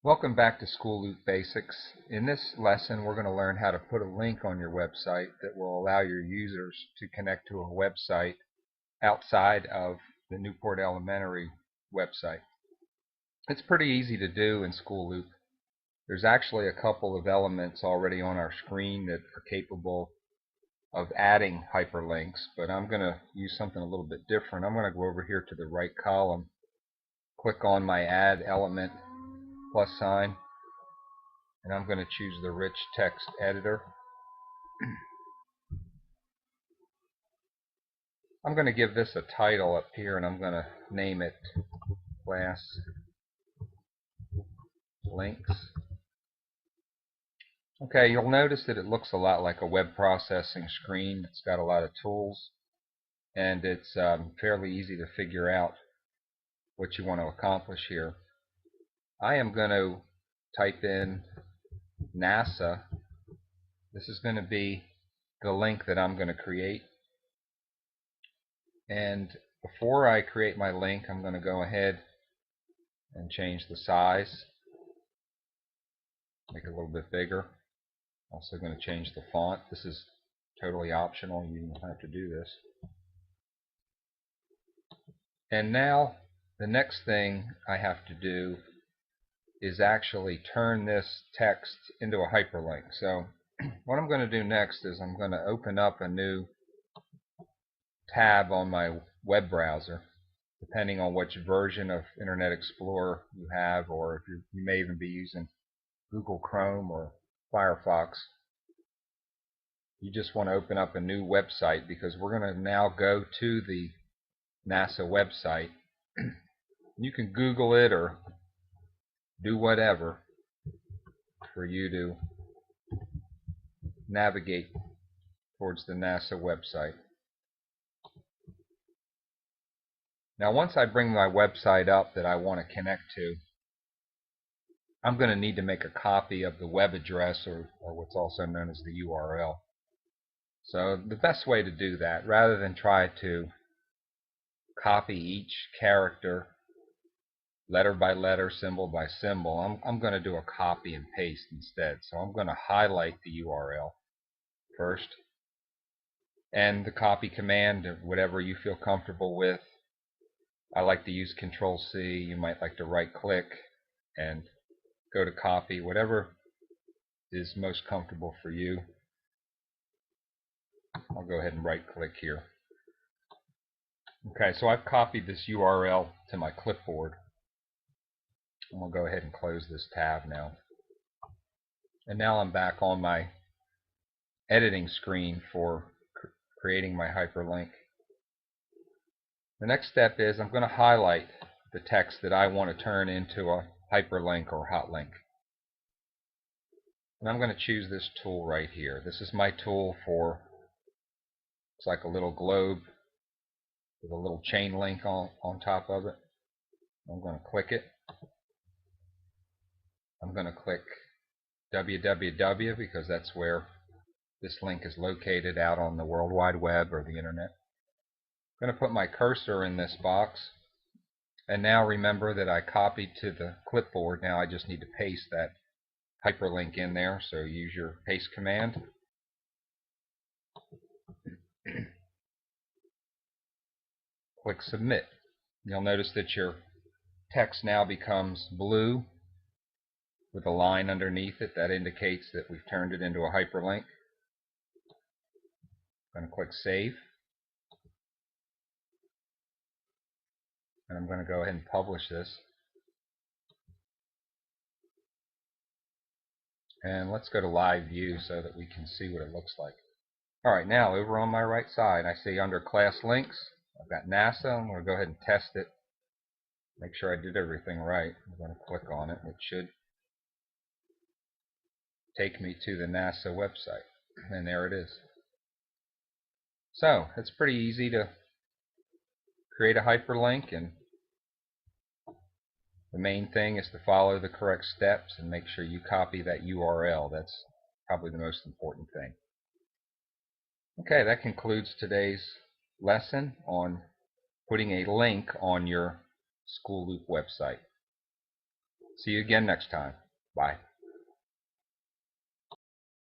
Welcome back to School Loop Basics. In this lesson, we're going to learn how to put a link on your website that will allow your users to connect to a website outside of the Newport Elementary website. It's pretty easy to do in School Loop. There's actually a couple of elements already on our screen that are capable of adding hyperlinks, but I'm going to use something a little bit different. I'm going to go over here to the right column, click on my Add Element plus sign, and I'm going to choose the Rich Text Editor. I'm going to give this a title up here, and I'm going to name it Class Links. Okay, you'll notice that it looks a lot like a web processing screen. It's got a lot of tools, and it's fairly easy to figure out what you want to accomplish here. I am going to type in NASA. This is going to be the link that I'm going to create. And before I create my link, I'm going to go ahead and change the size, make it a little bit bigger. Also going to change the font. This is totally optional. You don't have to do this. And now the next thing I have to do is actually turn this text into a hyperlink. So what I'm going to do next is I'm going to open up a new tab on my web browser, depending on which version of Internet Explorer you have, or if you may even be using Google Chrome or Firefox. You just want to open up a new website, because we're going to now go to the NASA website. You can Google it or do whatever for you to navigate towards the NASA website. Now, once I bring my website up that I want to connect to, I'm going to need to make a copy of the web address, or what's also known as the URL. So the best way to do that, rather than try to copy each character letter by letter, symbol by symbol, I'm going to do a copy and paste instead. So I'm going to highlight the URL first, and the copy command, whatever you feel comfortable with. I like to use Control-C. You might like to right-click and go to copy, whatever is most comfortable for you. I'll go ahead and right-click here. Okay, so I've copied this URL to my clipboard. I'm going to go ahead and close this tab now. And now I'm back on my editing screen for creating my hyperlink. The next step is I'm going to highlight the text that I want to turn into a hyperlink or hotlink. And I'm going to choose this tool right here. This is my tool for, it's like a little globe with a little chain link on top of it. I'm going to click it. I'm going to click www, because that's where this link is located out on the World Wide Web or the Internet. I'm going to put my cursor in this box. And now remember that I copied to the clipboard. Now I just need to paste that hyperlink in there. So use your paste command. Click submit. You'll notice that your text now becomes blue with a line underneath it. That indicates that we've turned it into a hyperlink. I'm going to click save. And I'm going to go ahead and publish this. And let's go to live view so that we can see what it looks like. Alright, now over on my right side, I see under class links, I've got NASA. I'm going to go ahead and test it. Make sure I did everything right. I'm going to click on it. It should take me to the NASA website. And there it is. So, it's pretty easy to create a hyperlink, and the main thing is to follow the correct steps and make sure you copy that URL. That's probably the most important thing. Okay, that concludes today's lesson on putting a link on your Schoolloop website. See you again next time. Bye.